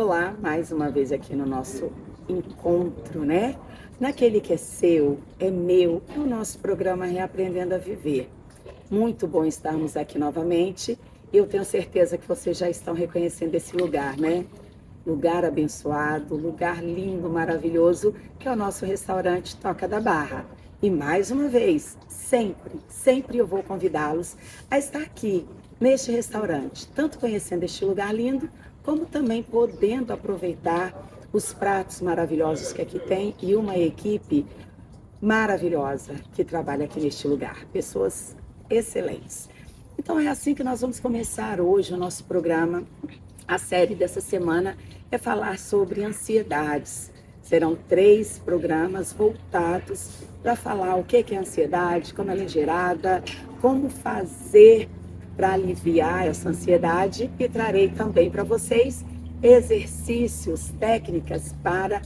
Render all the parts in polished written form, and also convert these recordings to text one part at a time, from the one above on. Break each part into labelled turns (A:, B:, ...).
A: Olá, mais uma vez aqui no nosso encontro, né? Naquele que é seu, é meu, é o nosso programa Reaprendendo a Viver. Muito bom estarmos aqui novamente. Eu tenho certeza que vocês já estão reconhecendo esse lugar, né? Lugar abençoado, lugar lindo, maravilhoso, que é o nosso restaurante Toca da Barra. E mais uma vez, sempre eu vou convidá-los a estar aqui, neste restaurante, tanto conhecendo este lugar lindo, como também podendo aproveitar os pratos maravilhosos que aqui tem e uma equipe maravilhosa que trabalha aqui neste lugar. Pessoas excelentes. Então é assim que nós vamos começar hoje o nosso programa. A série dessa semana é falar sobre ansiedades. Serão 3 programas voltados para falar o que é ansiedade, como ela é gerada, como fazer para aliviar essa ansiedade, e trarei também para vocês exercícios, técnicas para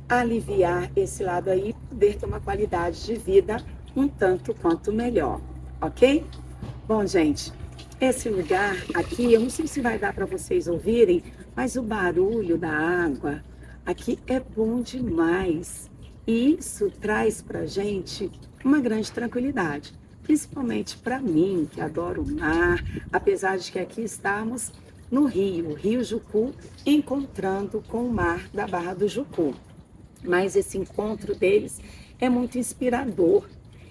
A: aliviar esse lado aí e poder ter uma qualidade de vida um tanto quanto melhor, ok? Bom, gente, esse lugar aqui, eu não sei se vai dar para vocês ouvirem, mas o barulho da água aqui é bom demais. E isso traz para gente uma grande tranquilidade, principalmente para mim, que adoro o mar, apesar de que aqui estamos no Rio Jucu, encontrando com o mar da Barra do Jucu. Mas esse encontro deles é muito inspirador.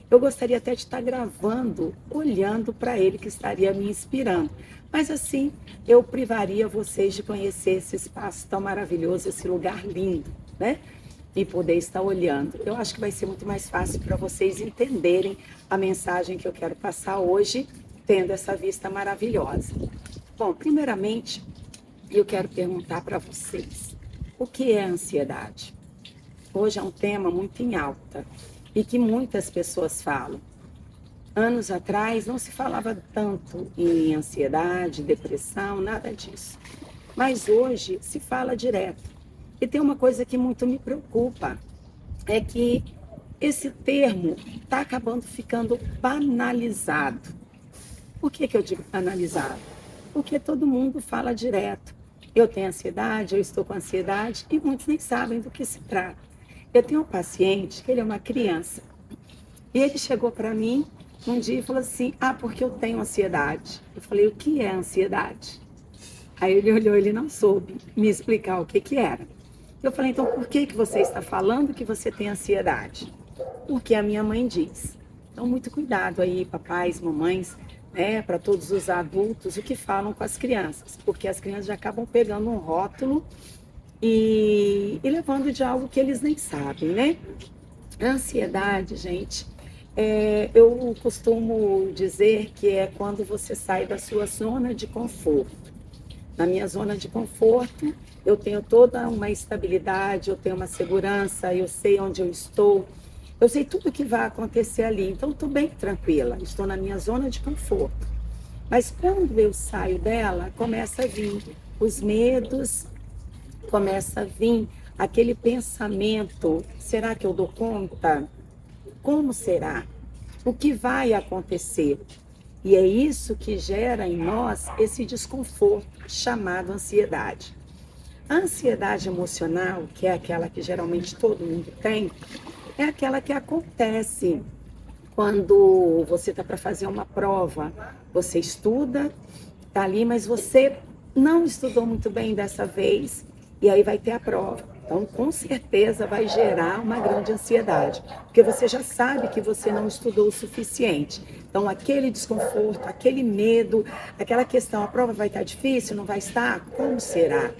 A: Eu gostaria até de estar gravando, olhando para ele, que estaria me inspirando. Mas assim, eu privaria vocês de conhecer esse espaço tão maravilhoso, esse lugar lindo, né? E poder estar olhando. Eu acho que vai ser muito mais fácil para vocês entenderem a mensagem que eu quero passar hoje, tendo essa vista maravilhosa. Bom, primeiramente, eu quero perguntar para vocês, o que é ansiedade? Hoje é um tema muito em alta e que muitas pessoas falam. Anos atrás não se falava tanto em ansiedade, depressão, nada disso. Mas hoje se fala direto. E tem uma coisa que muito me preocupa, é que esse termo está acabando ficando banalizado. Por que eu digo banalizado? Porque todo mundo fala direto. Eu tenho ansiedade, eu estou com ansiedade, e muitos nem sabem do que se trata. Eu tenho um paciente que ele é uma criança. E ele chegou para mim um dia e falou assim, porque eu tenho ansiedade. Eu falei, o que é ansiedade? Aí ele olhou, ele não soube me explicar o que era. Eu falei, então por que você está falando que você tem ansiedade? Porque a minha mãe diz. Então muito cuidado aí, papais, mamães, né, para todos os adultos, o que falam com as crianças. Porque as crianças já acabam pegando um rótulo e levando de algo que eles nem sabem, né? A ansiedade, gente, eu costumo dizer que é quando você sai da sua zona de conforto. Na minha zona de conforto, eu tenho toda uma estabilidade, eu tenho uma segurança, eu sei onde eu estou, eu sei tudo que vai acontecer ali, então estou bem tranquila, estou na minha zona de conforto. Mas quando eu saio dela, começa a vir os medos, começa a vir aquele pensamento, será que eu dou conta? Como será? O que vai acontecer? E é isso que gera em nós esse desconforto chamado ansiedade. A ansiedade emocional, que é aquela que geralmente todo mundo tem, é aquela que acontece quando você está para fazer uma prova. Você estuda, está ali, mas você não estudou muito bem dessa vez, e aí vai ter a prova. Então, com certeza, vai gerar uma grande ansiedade, porque você já sabe que você não estudou o suficiente. Então, aquele desconforto, aquele medo, aquela questão, a prova vai estar difícil, não vai estar? Como será?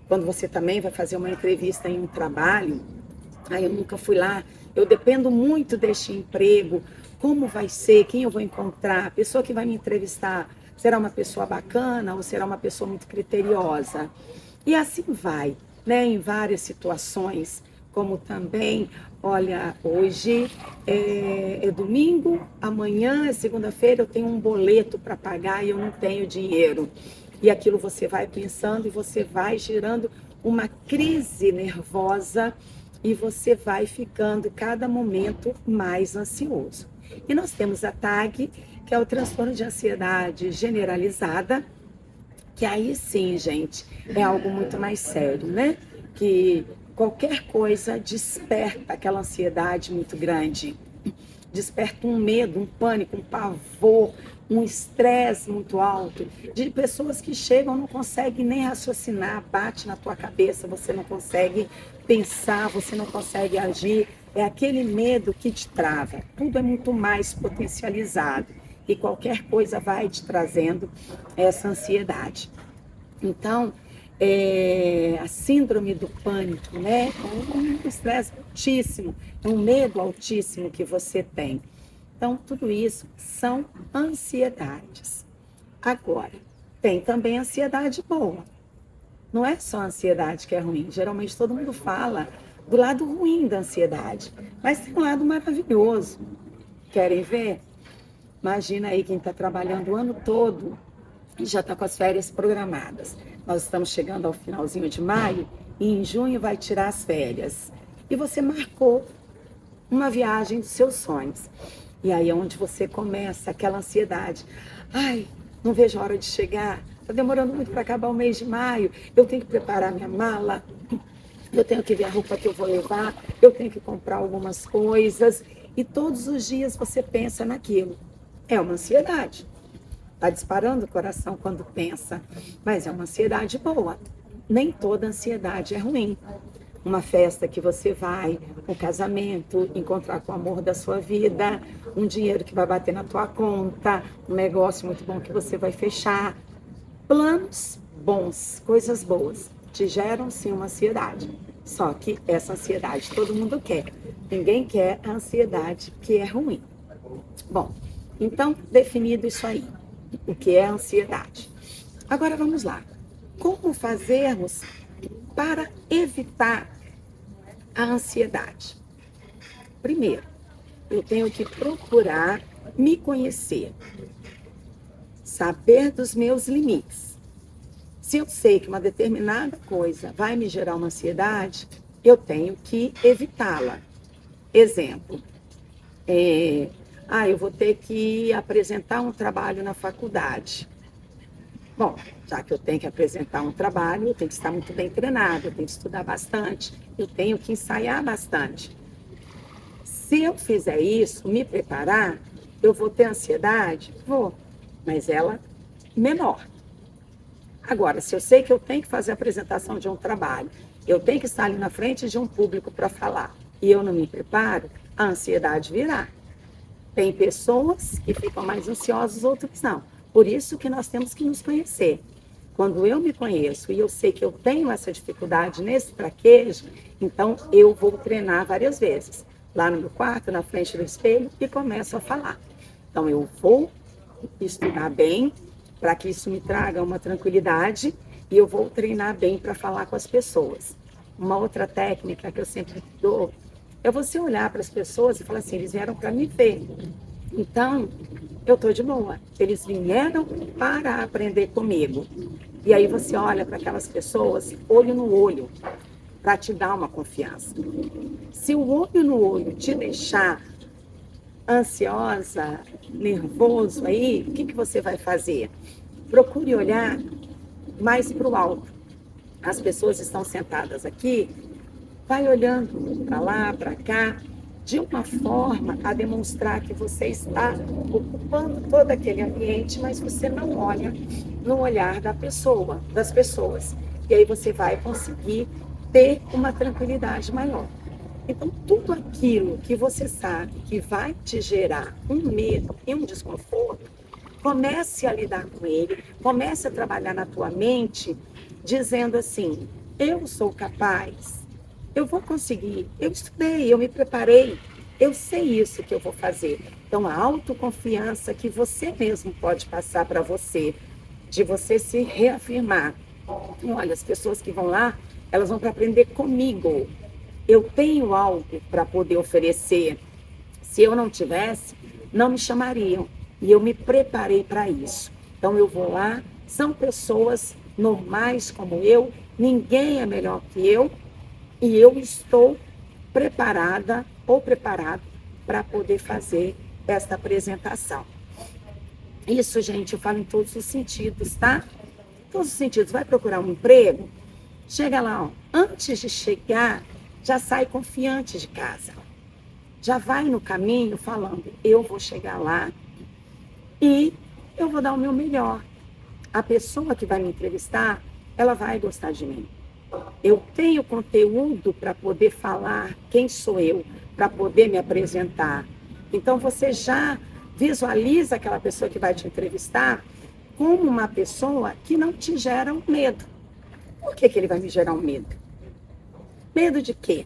A: Quando você também vai fazer uma entrevista em um trabalho, eu nunca fui lá, eu dependo muito deste emprego, como vai ser, quem eu vou encontrar, a pessoa que vai me entrevistar, será uma pessoa bacana ou será uma pessoa muito criteriosa? E assim vai, né, em várias situações, como também, olha, hoje é domingo, amanhã é segunda-feira, eu tenho um boleto para pagar e eu não tenho dinheiro. E aquilo você vai pensando e você vai gerando uma crise nervosa e você vai ficando cada momento mais ansioso. E nós temos a TAG, que é o transtorno de ansiedade generalizada, que aí sim, gente, é algo muito mais sério, né? Que qualquer coisa desperta aquela ansiedade muito grande, desperta um medo, um pânico, um pavor, um estresse muito alto, de pessoas que chegam, não conseguem nem raciocinar, bate na tua cabeça, você não consegue pensar, você não consegue agir, é aquele medo que te trava. Tudo é muito mais potencializado e qualquer coisa vai te trazendo essa ansiedade. Então, a síndrome do pânico, né? É um estresse altíssimo, é um medo altíssimo que você tem. Então, tudo isso são ansiedades. Agora, tem também ansiedade boa. Não é só a ansiedade que é ruim. Geralmente todo mundo fala do lado ruim da ansiedade, mas tem um lado maravilhoso. Querem ver? Imagina aí quem está trabalhando o ano todo e já está com as férias programadas. Nós estamos chegando ao finalzinho de maio e em junho vai tirar as férias. E você marcou uma viagem dos seus sonhos. E aí é onde você começa aquela ansiedade. Ai, não vejo a hora de chegar. Está demorando muito para acabar o mês de maio. Eu tenho que preparar minha mala. Eu tenho que ver a roupa que eu vou levar. Eu tenho que comprar algumas coisas. E todos os dias você pensa naquilo. É uma ansiedade. Está disparando o coração quando pensa. Mas é uma ansiedade boa. Nem toda ansiedade é ruim. Uma festa que você vai, um casamento, encontrar com o amor da sua vida, um dinheiro que vai bater na tua conta, um negócio muito bom que você vai fechar. Planos bons, coisas boas, te geram sim uma ansiedade. Só que essa ansiedade todo mundo quer. Ninguém quer a ansiedade que é ruim. Bom, então, definido isso aí, o que é ansiedade. Agora vamos lá. Como fazermos para evitar a ansiedade? Primeiro, eu tenho que procurar me conhecer, saber dos meus limites. Se eu sei que uma determinada coisa vai me gerar uma ansiedade, eu tenho que evitá-la. Exemplo, eu vou ter que apresentar um trabalho na faculdade. Bom, já que eu tenho que apresentar um trabalho, eu tenho que estar muito bem treinado, eu tenho que estudar bastante, eu tenho que ensaiar bastante. Se eu fizer isso, me preparar, eu vou ter ansiedade? Vou, mas ela menor. Agora, se eu sei que eu tenho que fazer a apresentação de um trabalho, eu tenho que estar ali na frente de um público para falar, e eu não me preparo, a ansiedade virá. Tem pessoas que ficam mais ansiosas, outras não. Por isso que nós temos que nos conhecer. Quando eu me conheço e eu sei que eu tenho essa dificuldade nesse traquejo, então eu vou treinar várias vezes. Lá no meu quarto, na frente do espelho, e começo a falar. Então eu vou estudar bem, para que isso me traga uma tranquilidade, e eu vou treinar bem para falar com as pessoas. Uma outra técnica que eu sempre dou é você olhar para as pessoas e falar assim, eles vieram para me ver. Então, eu estou de boa. Eles vieram para aprender comigo. E aí você olha para aquelas pessoas, olho no olho, para te dar uma confiança. Se o olho no olho te deixar ansiosa, nervoso aí, o que você vai fazer? Procure olhar mais para o alto. As pessoas estão sentadas aqui, vai olhando para lá, para cá, de uma forma a demonstrar que você está ocupando todo aquele ambiente, mas você não olha no olhar das pessoas. E aí você vai conseguir ter uma tranquilidade maior. Então, tudo aquilo que você sabe que vai te gerar um medo e um desconforto, comece a lidar com ele, comece a trabalhar na tua mente, dizendo assim, eu sou capaz, eu vou conseguir, eu estudei, eu me preparei, eu sei isso que eu vou fazer. Então, a autoconfiança que você mesmo pode passar para você, de você se reafirmar. Olha, as pessoas que vão lá, elas vão para aprender comigo. Eu tenho algo para poder oferecer. Se eu não tivesse, não me chamariam. E eu me preparei para isso. Então, eu vou lá, são pessoas normais como eu, ninguém é melhor que eu, e eu estou preparada ou preparado para poder fazer esta apresentação. Isso, gente, eu falo em todos os sentidos, tá? todos os sentidos, vai procurar um emprego, chega lá, ó, antes de chegar, já sai confiante de casa. Já vai no caminho falando, eu vou chegar lá e eu vou dar o meu melhor. A pessoa que vai me entrevistar, ela vai gostar de mim. Eu tenho conteúdo para poder falar quem sou eu, para poder me apresentar. Então, você já visualiza aquela pessoa que vai te entrevistar como uma pessoa que não te gera um medo. Por que ele vai me gerar um medo? Medo de quê?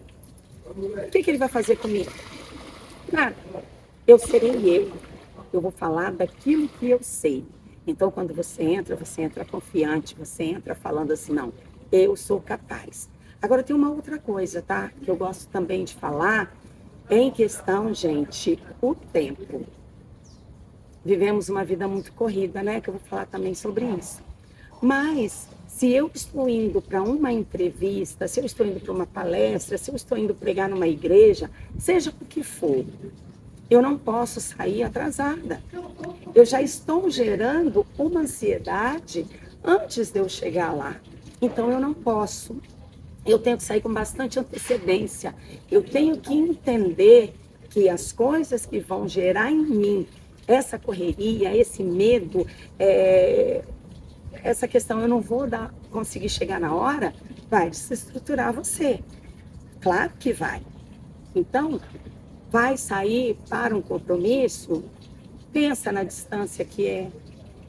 A: O que ele vai fazer comigo? Nada. Eu serei eu. Eu vou falar daquilo que eu sei. Então, quando você entra confiante, você entra falando assim, não, eu sou capaz. Agora, tem uma outra coisa, tá? Que eu gosto também de falar, é em questão, gente, o tempo. Vivemos uma vida muito corrida, né? Que eu vou falar também sobre isso. Mas, se eu estou indo para uma entrevista, se eu estou indo para uma palestra, se eu estou indo pregar numa igreja, seja o que for, eu não posso sair atrasada. Eu já estou gerando uma ansiedade antes de eu chegar lá. Então, eu não posso. Eu tenho que sair com bastante antecedência. Eu tenho que entender que as coisas que vão gerar em mim essa correria, esse medo, essa questão, eu não vou conseguir chegar na hora, vai desestruturar você. Claro que vai. Então, vai sair para um compromisso, pensa na distância que é.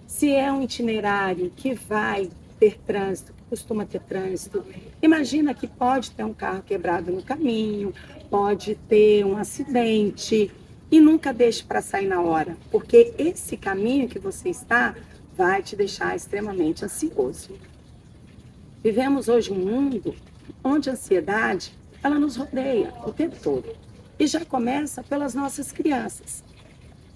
A: Se é um itinerário que vai ter trânsito, costuma ter trânsito, imagina que pode ter um carro quebrado no caminho, pode ter um acidente, e nunca deixe para sair na hora, porque esse caminho que você está vai te deixar extremamente ansioso. Vivemos hoje um mundo onde a ansiedade, ela nos rodeia o tempo todo. E já começa pelas nossas crianças.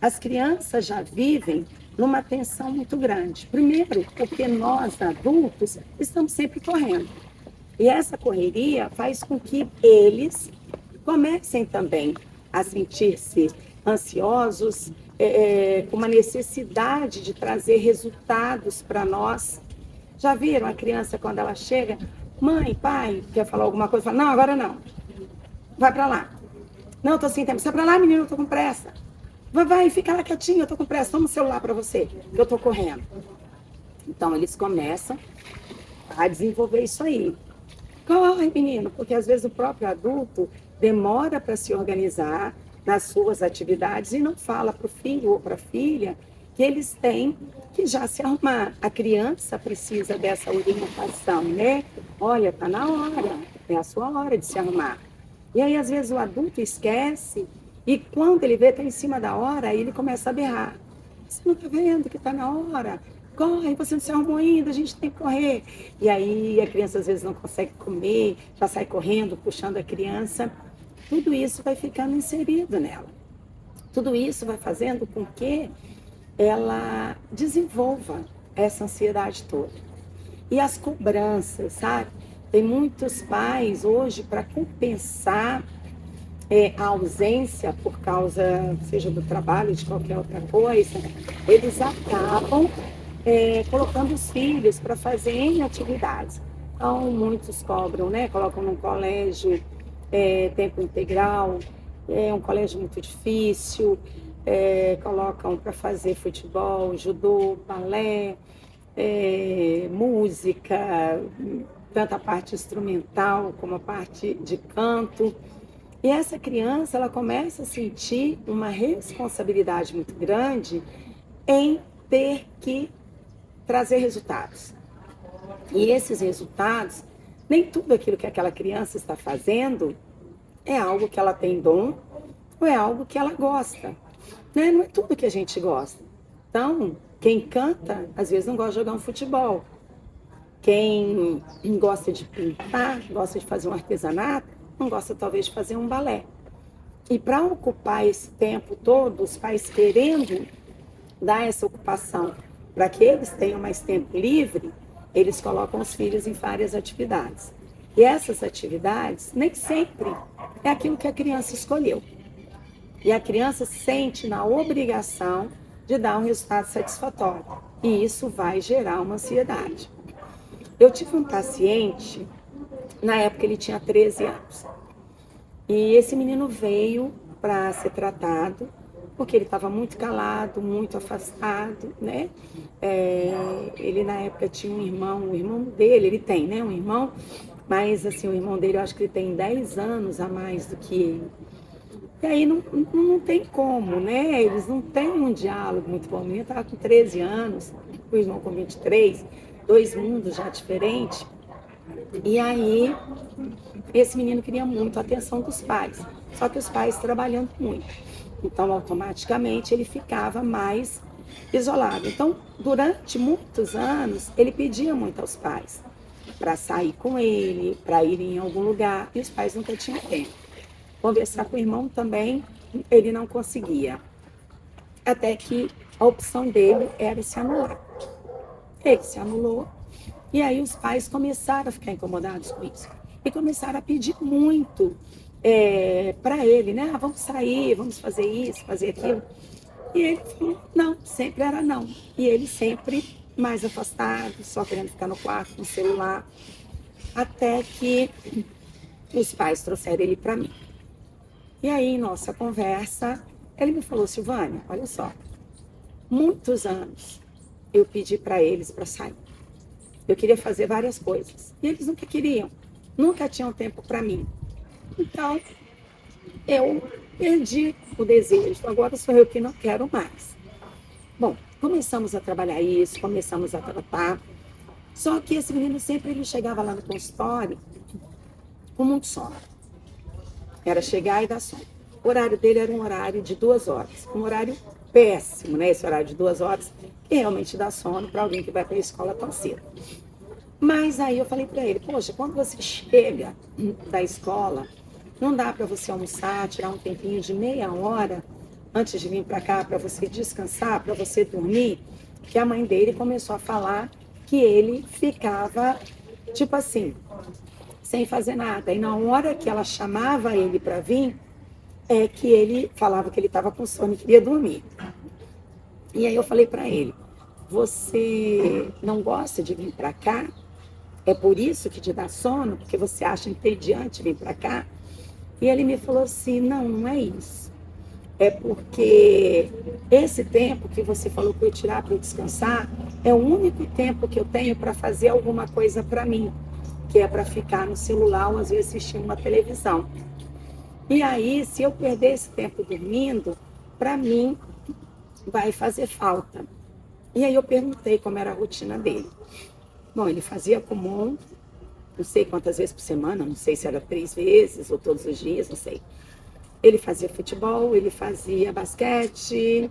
A: As crianças já vivem numa tensão muito grande. Primeiro, porque nós, adultos, estamos sempre correndo. E essa correria faz com que eles comecem também a sentir-se ansiosos, com uma necessidade de trazer resultados para nós. Já viram a criança quando ela chega? Mãe, pai, quer falar alguma coisa? Fala, não, agora não. Vai para lá. Não, estou sem tempo. Sai para lá, menino, eu estou com pressa. Vai, fica lá quietinho, eu estou com pressa. Toma o celular para você, que eu estou correndo. Então, eles começam a desenvolver isso aí. Corre, menino, porque às vezes o próprio adulto demora para se organizar nas suas atividades e não fala para o filho ou para a filha que eles têm que já se arrumar. A criança precisa dessa orientação, né? Olha, tá na hora, é a sua hora de se arrumar. E aí, às vezes, o adulto esquece e quando ele vê, tá em cima da hora, aí ele começa a berrar. Você não tá vendo que tá na hora? Corre, você não se arrumou ainda, a gente tem que correr. E aí, a criança, às vezes, não consegue comer, já sai correndo, puxando a criança. Tudo isso vai ficando inserido nela. Tudo isso vai fazendo com que ela desenvolva essa ansiedade toda. E as cobranças, sabe? Tem muitos pais hoje para compensar a ausência por causa, seja do trabalho, de qualquer outra coisa, eles acabam colocando os filhos para fazerem atividades. Então, muitos cobram, né? Colocam num colégio tempo integral, é um colégio muito difícil, colocam para fazer futebol, judô, balé, música, tanto a parte instrumental como a parte de canto. E essa criança, ela começa a sentir uma responsabilidade muito grande em ter que trazer resultados. E esses resultados, nem tudo aquilo que aquela criança está fazendo é algo que ela tem dom ou é algo que ela gosta. Né? Não é tudo que a gente gosta. Então, quem canta, às vezes não gosta de jogar um futebol. Quem gosta de pintar, gosta de fazer um artesanato, não gosta talvez de fazer um balé. E para ocupar esse tempo todo, os pais querendo dar essa ocupação para que eles tenham mais tempo livre, eles colocam os filhos em várias atividades. E essas atividades nem sempre é aquilo que a criança escolheu. E a criança se sente na obrigação de dar um resultado satisfatório. E isso vai gerar uma ansiedade. Eu tive um paciente, na época ele tinha 13 anos. E esse menino veio para ser tratado, porque ele estava muito calado, muito afastado, né? Ele na época tinha um irmão, o irmão dele, ele tem, né? Um irmão, mas assim, o irmão dele eu acho que ele tem 10 anos a mais do que ele. E aí não tem como, né? Eles não têm um diálogo muito bom. O menino estava com 13 anos, o irmão com 23, dois mundos já diferentes. E aí, esse menino queria muito a atenção dos pais, só que os pais trabalhando muito. Então, automaticamente, ele ficava mais isolado. Então, durante muitos anos, ele pedia muito aos pais para sair com ele, para ir em algum lugar, e os pais nunca tinham tempo. Conversar com o irmão também, ele não conseguia. Até que a opção dele era se anular. Ele se anulou, e aí os pais começaram a ficar incomodados com isso. E começaram a pedir muito para ele, né? Ah, vamos sair, vamos fazer isso, fazer aquilo. E ele falou, não, sempre era não. E ele sempre mais afastado, só querendo ficar no quarto com o celular. Até que os pais trouxeram ele para mim. E aí, em nossa conversa, ele me falou, Silvânia, olha só, muitos anos eu pedi para eles para sair. Eu queria fazer várias coisas. E eles nunca queriam, nunca tinham tempo para mim. Então, eu perdi o desejo. Agora sou eu que não quero mais. Bom, começamos a trabalhar isso, começamos a tratar. Só que esse menino sempre ele chegava lá no consultório com muito sono. Era chegar e dar sono. O horário dele era um horário de 2 horas. Um horário péssimo, né? Esse horário de 2 horas, que realmente dá sono para alguém que vai para a escola tão cedo. Mas aí eu falei para ele, poxa, quando você chega da escola, não dá para você almoçar, tirar um tempinho de meia hora antes de vir para cá para você descansar, para você dormir? Que a mãe dele começou a falar que ele ficava, tipo assim, sem fazer nada. E na hora que ela chamava ele para vir, é que ele falava que ele estava com sono e queria dormir. E aí eu falei para ele, você não gosta de vir para cá? É por isso que te dá sono? Porque você acha entediante vir para cá? E ele me falou assim, não, não é isso. É porque esse tempo que você falou para eu tirar para eu descansar é o único tempo que eu tenho para fazer alguma coisa para mim, que é para ficar no celular ou às vezes assistir uma televisão. E aí, se eu perder esse tempo dormindo, para mim vai fazer falta. E aí eu perguntei como era a rotina dele. Bom, ele fazia Kumon, não sei quantas vezes por semana, não sei se era 3 vezes ou todos os dias, não sei. Ele fazia futebol, ele fazia basquete,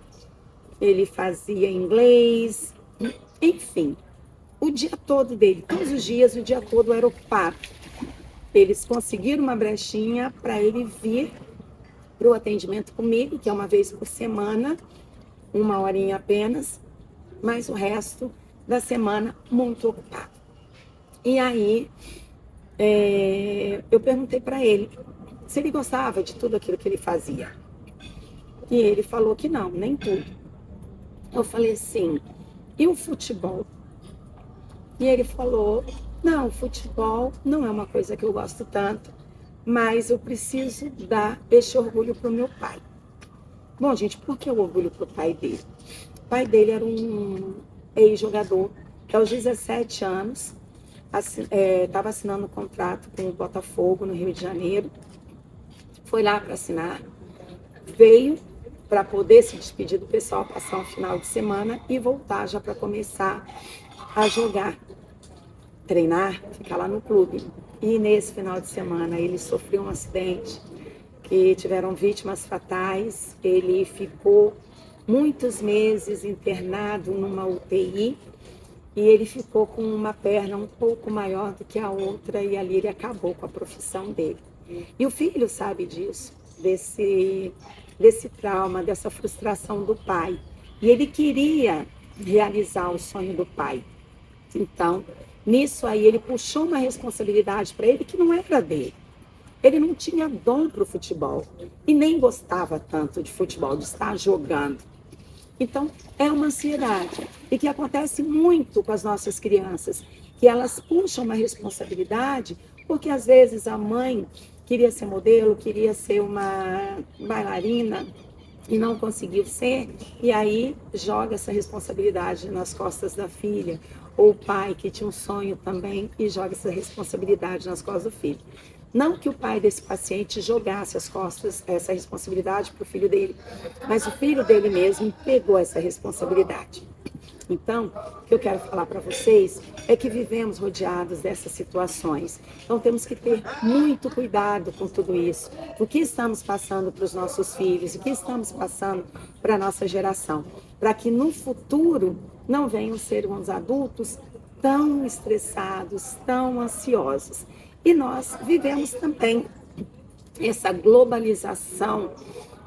A: ele fazia inglês, enfim. O dia todo dele, todos os dias, o dia todo era ocupado. Eles conseguiram uma brechinha para ele vir para o atendimento comigo, que é uma vez por semana, 1 horinha apenas, mas o resto da semana muito ocupado. E aí, eu perguntei para ele se ele gostava de tudo aquilo que ele fazia. E ele falou que não, nem tudo. Eu falei assim, e o futebol? E ele falou, não, o futebol não é uma coisa que eu gosto tanto, mas eu preciso dar esse orgulho para o meu pai. Bom, gente, por que o orgulho para o pai dele? O pai dele era um ex-jogador que aos 17 anos estava assinando um contrato com o Botafogo no Rio de Janeiro. Foi lá para assinar, veio para poder se despedir do pessoal, passar um final de semana e voltar já para começar a jogar, treinar, ficar lá no clube. E nesse final de semana ele sofreu um acidente, que tiveram vítimas fatais, ele ficou muitos meses internado numa UTI e ele ficou com uma perna um pouco maior do que a outra e ali ele acabou com a profissão dele. E o filho sabe disso, desse trauma, dessa frustração do pai. E ele queria realizar o sonho do pai. Então, nisso aí, ele puxou uma responsabilidade para ele que não era dele. Ele não tinha dom para o futebol e nem gostava tanto de futebol, de estar jogando. Então, é uma ansiedade e que acontece muito com as nossas crianças. que elas puxam uma responsabilidade, porque às vezes a mãe queria ser modelo, queria ser uma bailarina e não conseguiu ser, e aí joga essa responsabilidade nas costas da filha, ou o pai que tinha um sonho também e joga essa responsabilidade nas costas do filho. Não que o pai desse paciente jogasse as costas, essa responsabilidade para o filho dele, mas o filho dele mesmo pegou essa responsabilidade. Então, o que eu quero falar para vocês é que vivemos rodeados dessas situações. Então, temos que ter muito cuidado com tudo isso. O que estamos passando para os nossos filhos, o que estamos passando para a nossa geração, para que no futuro não venham ser uns adultos tão estressados, tão ansiosos. E nós vivemos também essa globalização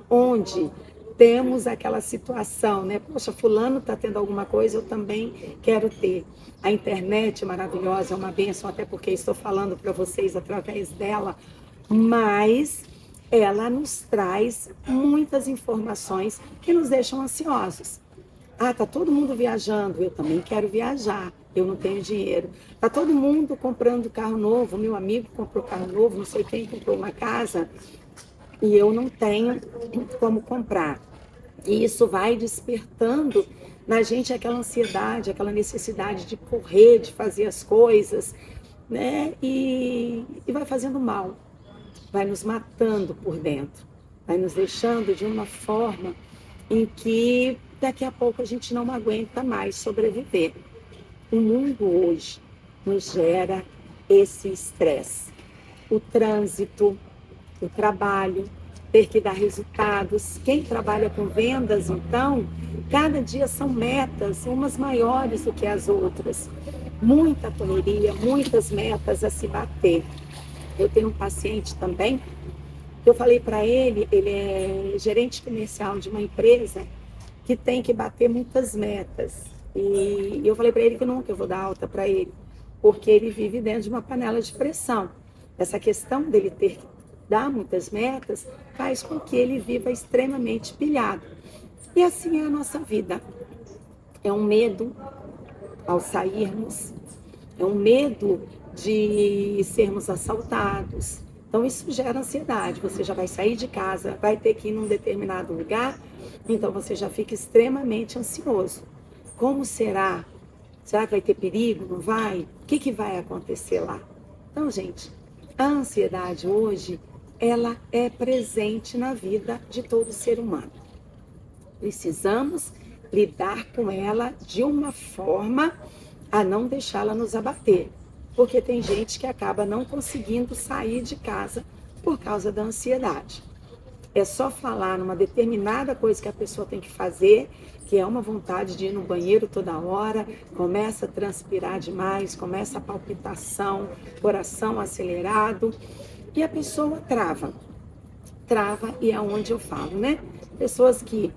A: onde temos aquela situação, né? Poxa, fulano está tendo alguma coisa, eu também quero ter. A internet é maravilhosa, é uma bênção, até porque estou falando para vocês através dela, mas ela nos traz muitas informações que nos deixam ansiosos. Ah, tá todo mundo viajando, eu também quero viajar, eu não tenho dinheiro. Tá todo mundo comprando carro novo, meu amigo comprou carro novo, não sei quem comprou uma casa, e eu não tenho como comprar. E isso vai despertando na gente aquela ansiedade, aquela necessidade de correr, de fazer as coisas, né? E vai fazendo mal, vai nos matando por dentro, vai nos deixando de uma forma em que daqui a pouco a gente não aguenta mais sobreviver. O mundo hoje nos gera esse estresse. O trânsito, o trabalho, ter que dar resultados. Quem trabalha com vendas, então, cada dia são metas, umas maiores do que as outras. Muita correria, muitas metas a se bater. Eu tenho um paciente também, eu falei para ele é gerente comercial de uma empresa que tem que bater muitas metas. E eu falei para ele que nunca eu vou dar alta para ele, porque ele vive dentro de uma panela de pressão. Essa questão dele ter que dar muitas metas faz com que ele viva extremamente pilhado. E assim é a nossa vida. É um medo ao sairmos, é um medo de sermos assaltados. Então isso gera ansiedade. Você já vai sair de casa, vai ter que ir num determinado lugar, então você já fica extremamente ansioso. Como será? Será que vai ter perigo? Não vai? O que vai acontecer lá? Então, gente, a ansiedade hoje, ela é presente na vida de todo ser humano. Precisamos lidar com ela de uma forma a não deixá-la nos abater. Porque tem gente que acaba não conseguindo sair de casa por causa da ansiedade. É só falar numa determinada coisa que a pessoa tem que fazer, que é uma vontade de ir no banheiro toda hora, começa a transpirar demais, começa a palpitação, coração acelerado, e a pessoa trava. Trava, e é onde eu falo, né? Pessoas que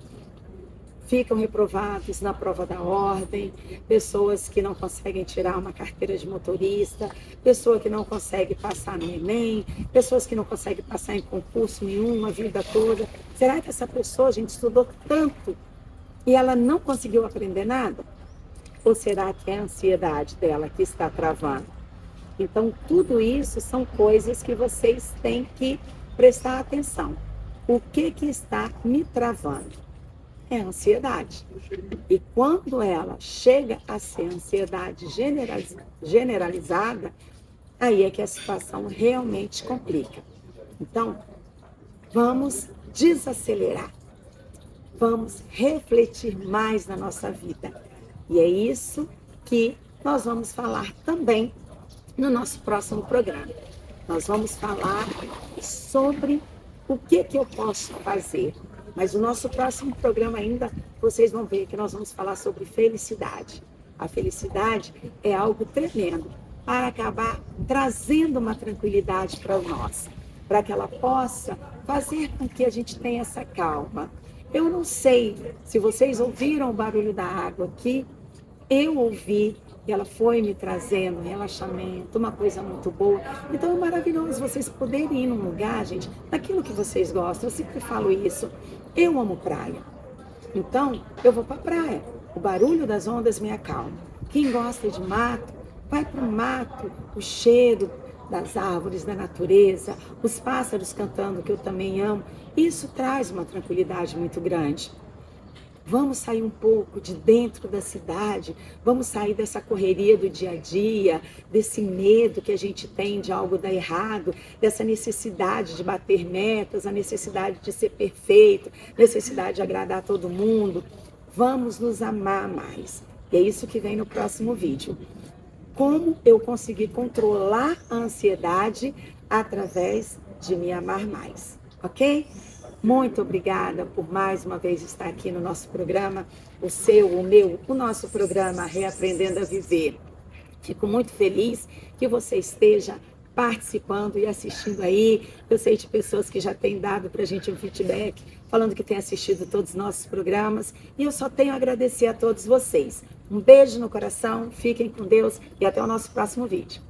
A: ficam reprovados na prova da ordem, pessoas que não conseguem tirar uma carteira de motorista, pessoa que não consegue passar no Enem, pessoas que não conseguem passar em concurso nenhum a vida toda. Será que essa pessoa, gente, estudou tanto e ela não conseguiu aprender nada? Ou será que é a ansiedade dela que está travando? Então, tudo isso são coisas que vocês têm que prestar atenção. O que está me travando? É a ansiedade. E quando ela chega a ser ansiedade generalizada, aí é que a situação realmente complica. Então, vamos desacelerar. Vamos refletir mais na nossa vida. E é isso que nós vamos falar também no nosso próximo programa. Nós vamos falar sobre o que eu posso fazer. Mas o nosso próximo programa ainda, vocês vão ver que nós vamos falar sobre felicidade. A felicidade é algo tremendo para acabar trazendo uma tranquilidade para nós, para que ela possa fazer com que a gente tenha essa calma. Eu não sei se vocês ouviram o barulho da água aqui, eu ouvi, e ela foi me trazendo relaxamento, uma coisa muito boa. Então é maravilhoso vocês poderem ir num lugar, gente, daquilo que vocês gostam. Eu sempre falo isso. Eu amo praia. Então, eu vou para a praia. O barulho das ondas me acalma. Quem gosta de mato, Vai para o mato, o cheiro das árvores, da natureza, os pássaros cantando, que eu também amo. Isso traz uma tranquilidade muito grande. Vamos sair um pouco de dentro da cidade, vamos sair dessa correria do dia a dia, desse medo que a gente tem de algo dar errado, dessa necessidade de bater metas, a necessidade de ser perfeito, necessidade de agradar todo mundo. Vamos nos amar mais. E é isso que vem no próximo vídeo. Como eu conseguir controlar a ansiedade através de me amar mais, ok? Muito obrigada por mais uma vez estar aqui no nosso programa, o seu, o meu, o nosso programa Reaprendendo a Viver. Fico muito feliz que você esteja participando e assistindo aí. Eu sei de pessoas que já têm dado para a gente um feedback, falando que têm assistido todos os nossos programas. E eu só tenho a agradecer a todos vocês. Um beijo no coração, fiquem com Deus e até o nosso próximo vídeo.